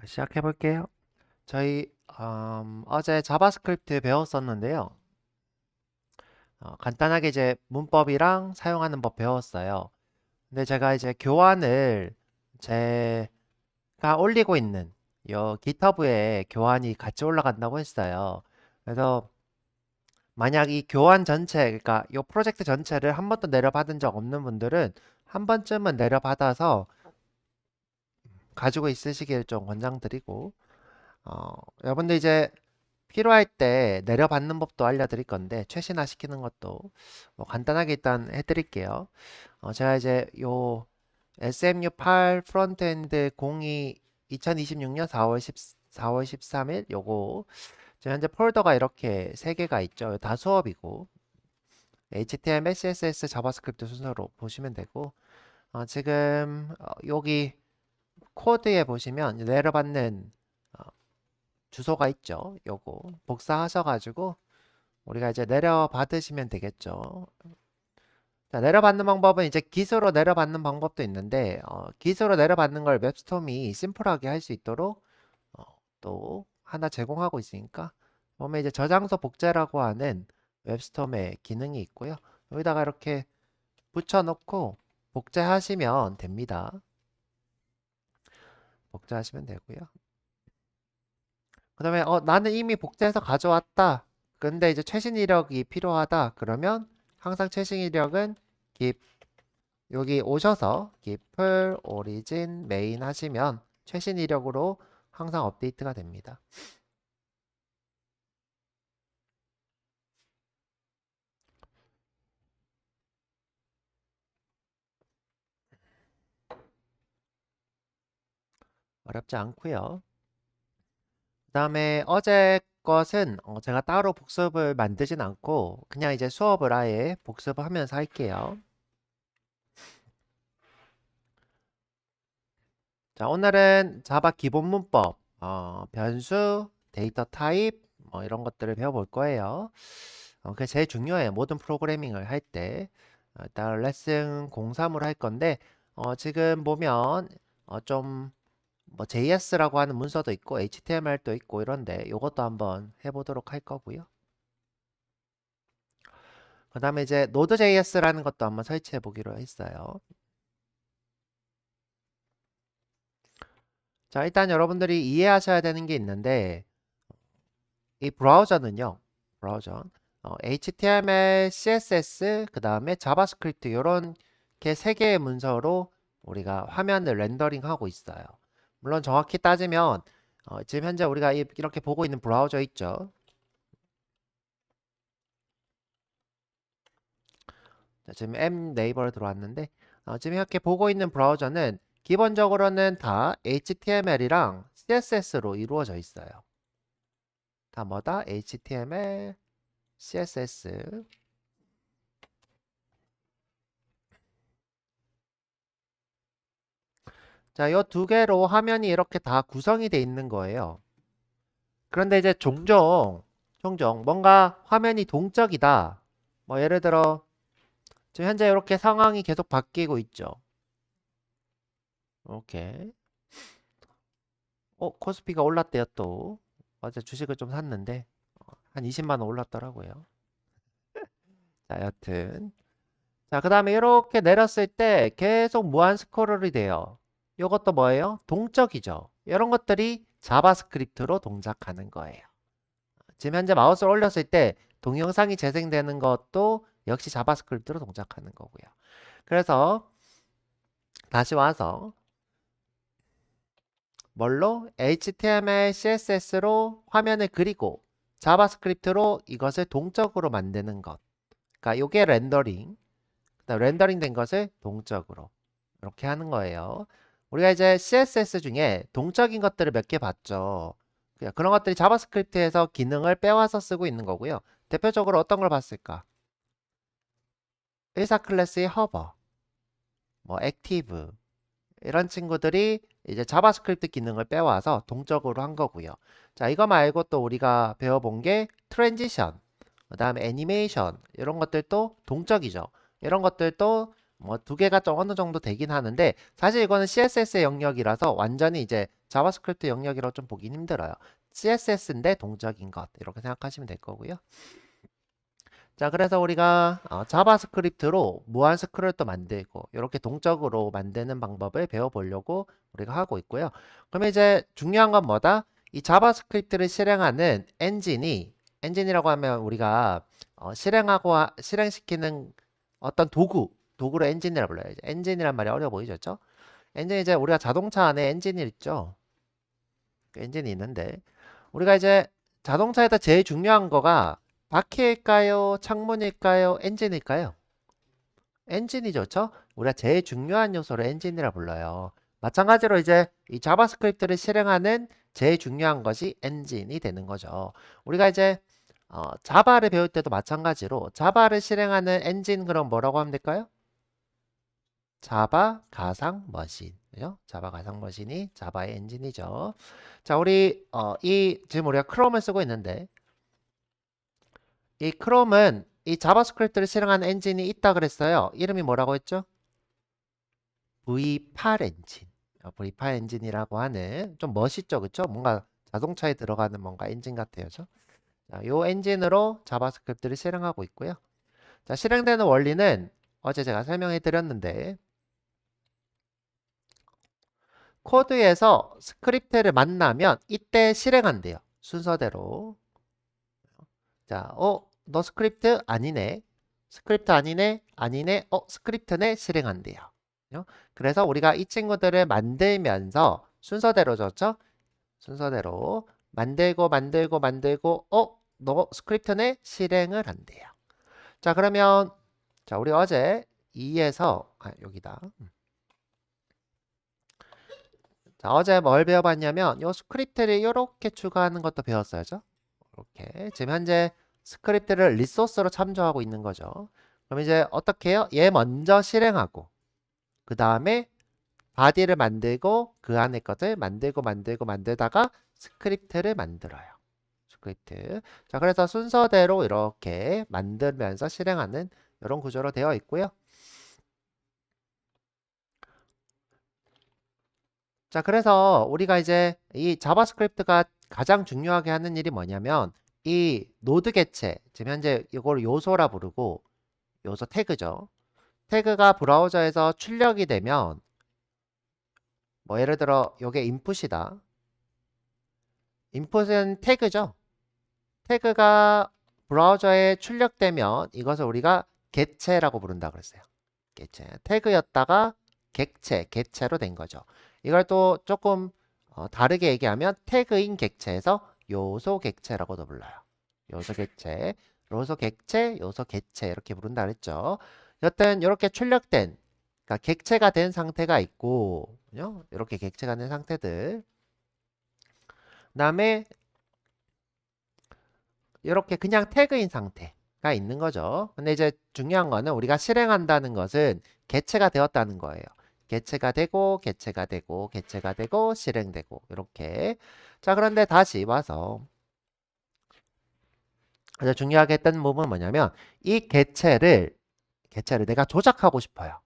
시작해 볼게요. 저희 어제 자바스크립트 배웠었는데요. 간단하게 이제 문법이랑 사용하는 법 배웠어요. 근데 제가 이제 교환을 제가 올리고 있는 요 GitHub에 교환이 같이 올라간다고 했어요. 그래서 만약 이 교환 전체, 그러니까 요 프로젝트 전체를 한 번도 내려받은 적 없는 분들은 한 번쯤은 내려받아서 가지고 있으시길 좀 권장드리고, 여러분들 이제 필요할 때 내려받는 법도 알려드릴 건데 최신화 시키는 것도 뭐 간단하게 일단 해드릴게요. 제가 이제 요 SMU8 프론트엔드 02 2026년 4월 13일 요거 지금 현재 폴더가 이렇게 3개가 있죠. 다 수업이고 HTML, CSS, 자바스크립트 순서로 보시면 되고 지금 여기 코드에 보시면 내려받는 어, 주소가 있죠. 요거 복사하셔가지고 우리가 이제 내려받으시면 되겠죠. 자, 내려받는 방법은 이제 기수로 내려받는 방법도 있는데 기수로 내려받는 걸 웹스톰이 심플하게 할 수 있도록 또 하나 제공하고 있으니까 보면 이제 저장소 복제라고 하는 웹스톰의 기능이 있고요. 여기다가 이렇게 붙여놓고 복제하시면 됩니다. 복제하시면 되고요. 그 다음에 나는 이미 복제해서 가져왔다. 근데 이제 최신 이력이 필요하다. 그러면 항상 최신 이력은 git 여기 오셔서 git origin main 하시면 최신 이력으로 항상 업데이트가 됩니다. 어렵지 않고요. 그 다음에 어제 것은 제가 따로 복습을 만들진 않고 그냥 이제 수업을 아예 복습하면서 할게요. 자, 오늘은 자바 기본 문법, 변수, 데이터 타입, 뭐 이런 것들을 배워볼 거예요. 그게 제일 중요해요. 모든 프로그래밍을 할 때. 일단 레슨 03으로 할 건데, 지금 보면 좀 뭐 JS라고 하는 문서도 있고 HTML도 있고 이런데 이것도 한번 해보도록 할 거고요. 그 다음에 이제 Node.js라는 것도 한번 설치해 보기로 했어요. 자, 일단 여러분들이 이해하셔야 되는 게 있는데 이 브라우저는요. 브라우저 HTML, CSS, 그 다음에 자바스크립트 이런 게 세 개의 문서로 우리가 화면을 렌더링하고 있어요. 물론 정확히 따지면 지금 현재 우리가 이렇게 보고 있는 브라우저 있죠. 자, 지금 M 네이버로 들어왔는데 지금 이렇게 보고 있는 브라우저는 기본적으로는 다 HTML이랑 CSS로 이루어져 있어요. 다 뭐다? HTML, CSS. 자, 이 두 개로 화면이 이렇게 다 구성이 돼 있는 거예요. 그런데 이제 종종 뭔가 화면이 동적이다. 뭐 예를 들어 지금 현재 이렇게 상황이 계속 바뀌고 있죠. 오케이. 코스피가 올랐대요 또. 어제 주식을 좀 샀는데 한 20만 원 올랐더라고요. 자, 여튼. 자, 그 다음에 이렇게 내렸을 때 계속 무한 스크롤이 돼요. 이것도 뭐예요? 동적이죠. 이런 것들이 자바스크립트로 동작하는 거예요. 지금 현재 마우스를 올렸을 때 동영상이 재생되는 것도 역시 자바스크립트로 동작하는 거고요. 그래서 다시 와서 뭘로? HTML, CSS로 화면을 그리고 자바스크립트로 이것을 동적으로 만드는 것. 그러니까 이게 렌더링. 그다음 렌더링 된 것을 동적으로 이렇게 하는 거예요. 우리가 이제 CSS 중에 동적인 것들을 몇 개 봤죠. 그런 것들이 자바스크립트에서 기능을 빼와서 쓰고 있는 거고요. 대표적으로 어떤 걸 봤을까? 의사 클래스의 hover, 뭐 active 이런 친구들이 이제 자바스크립트 기능을 빼와서 동적으로 한 거고요. 자, 이거 말고 또 우리가 배워본 게 트랜지션, 그다음에 애니메이션 이런 것들도 동적이죠. 이런 것들도 뭐 두 개가 좀 어느 정도 되긴 하는데 사실 이거는 CSS의 영역이라서 완전히 이제 자바스크립트 영역이라고 좀 보긴 힘들어요. CSS인데 동적인 것 이렇게 생각하시면 될 거고요. 자, 그래서 우리가 자바스크립트로 무한 스크롤도 만들고 이렇게 동적으로 만드는 방법을 배워보려고 우리가 하고 있고요. 그러면 이제 중요한 건 뭐다? 이 자바스크립트를 실행하는 엔진이라고 하면 우리가 실행시키는 어떤 도구로 엔진이라 불러요. 이제 엔진이란 말이 어려워 보이죠? 엔진 이제 우리가 자동차 안에 엔진이 있죠. 그 엔진이 있는데 우리가 이제 자동차에다 제일 중요한 거가 바퀴일까요? 창문일까요? 엔진일까요? 엔진이죠, 그렇죠? 우리가 제일 중요한 요소를 엔진이라 불러요. 마찬가지로 이제 이 자바스크립트를 실행하는 제일 중요한 것이 엔진이 되는 거죠. 우리가 이제 자바를 배울 때도 마찬가지로 자바를 실행하는 엔진 그럼 뭐라고 하면 될까요? 자바 가상 머신. 그죠? 자바 가상 머신이 자바의 엔진이죠. 자, 우리 지금 우리가 크롬을 쓰고 있는데 이 크롬은 이 자바스크립트를 실행하는 엔진이 있다 그랬어요. 이름이 뭐라고 했죠? V8 엔진. V8 엔진이라고 하는 좀 멋있죠, 그쵸? 뭔가 자동차에 들어가는 뭔가 엔진 같아요, 죠? 자, 요 엔진으로 자바스크립트를 실행하고 있고요. 자, 실행되는 원리는 어제 제가 설명해 드렸는데 코드에서 스크립트를 만나면 이때 실행한대요. 순서대로. 자, 너 스크립트 아니네. 스크립트 아니네. 아니네. 스크립트네. 실행한대요. 그래서 우리가 이 친구들을 만들면서 순서대로 줬죠? 순서대로 만들고 너 스크립트네. 실행을 한대요. 자, 그러면 자, 우리 어제 2에서 여기다. 자, 어제 뭘 배워봤냐면 요 스크립트를 이렇게 추가하는 것도 배웠어야죠. 이렇게 지금 현재 스크립트를 리소스로 참조하고 있는 거죠. 그럼 이제 어떻게 해요? 얘 먼저 실행하고 그 다음에 바디를 만들고 그 안에 것을 만들다가 스크립트를 만들어요. 스크립트. 자, 그래서 순서대로 이렇게 만들면서 실행하는 이런 구조로 되어 있고요. 자, 그래서 우리가 이제 이 자바스크립트가 가장 중요하게 하는 일이 뭐냐면 이 노드 개체, 지금 현재 이걸 요소라 부르고 요소 태그죠. 태그가 브라우저에서 출력이 되면 뭐 예를 들어 이게 인풋이다. 인풋은 태그죠. 태그가 브라우저에 출력되면 이것을 우리가 객체라고 부른다 그랬어요. 객체. 태그였다가 객체로 된 거죠. 이걸 또 조금 다르게 얘기하면 태그인 객체에서 요소 객체라고도 불러요. 요소 객체, 요소 객체 이렇게 부른다 그랬죠. 여튼 이렇게 출력된 그러니까 객체가 된 상태가 있고 이렇게 객체가 된 상태들 그다음에 이렇게 그냥 태그인 상태가 있는 거죠. 근데 이제 중요한 거는 우리가 실행한다는 것은 개체가 되었다는 거예요. 개체가 되고 실행되고 이렇게. 자, 그런데 다시 와서 가장 중요하게 했던 부분은 뭐냐면 이 개체를 내가 조작하고 싶어요.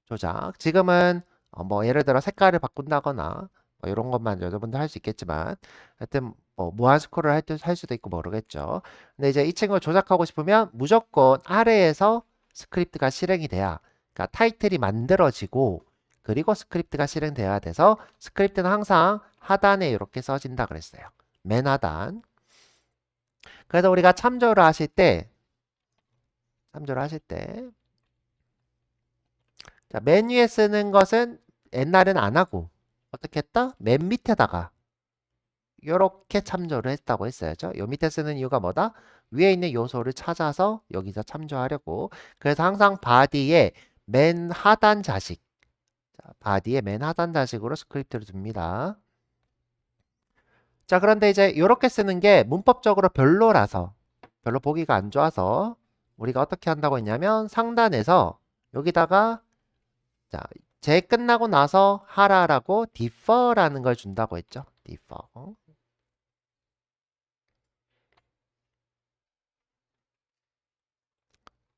조작. 지금은 뭐 예를 들어 색깔을 바꾼다거나 뭐 이런 것만 여러분들 할 수 있겠지만 하여튼 뭐 무한 스크롤을 할 수도 있고 모르겠죠. 근데 이제 이 친구를 조작하고 싶으면 무조건 아래에서 스크립트가 실행이 돼야 그러니까 타이틀이 만들어지고 그리고 스크립트가 실행돼야 돼서 스크립트는 항상 하단에 이렇게 써진다 그랬어요. 맨 하단. 그래서 우리가 참조를 하실 때 자, 맨 위에 쓰는 것은 옛날엔 안 하고 어떻게 했다? 맨 밑에다가 이렇게 참조를 했다고 했어야죠. 요 밑에 쓰는 이유가 뭐다? 위에 있는 요소를 찾아서 여기서 참조하려고. 그래서 항상 바디의 맨 하단 자식, 자, 바디의 맨 하단 자식으로 스크립트를 둡니다. 자, 그런데 이제 이렇게 쓰는 게 문법적으로 별로 보기가 안 좋아서 우리가 어떻게 한다고 했냐면 상단에서 여기다가 자, 제 끝나고 나서 하라라고 defer라는 걸 준다고 했죠. defer.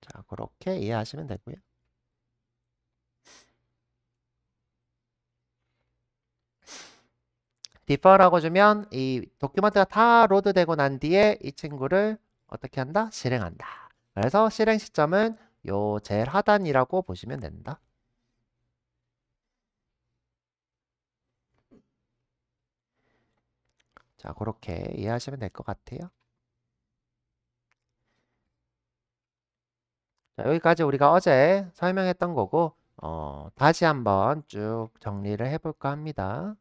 자, 그렇게 이해하시면 되고요. defer라고 주면 이 도큐먼트가 다 로드되고 난 뒤에 이 친구를 어떻게 한다? 실행한다. 그래서 실행 시점은 요 제일 하단이라고 보시면 된다. 자, 그렇게 이해하시면 될 것 같아요. 자, 여기까지 우리가 어제 설명했던 거고, 다시 한번 쭉 정리를 해볼까 합니다.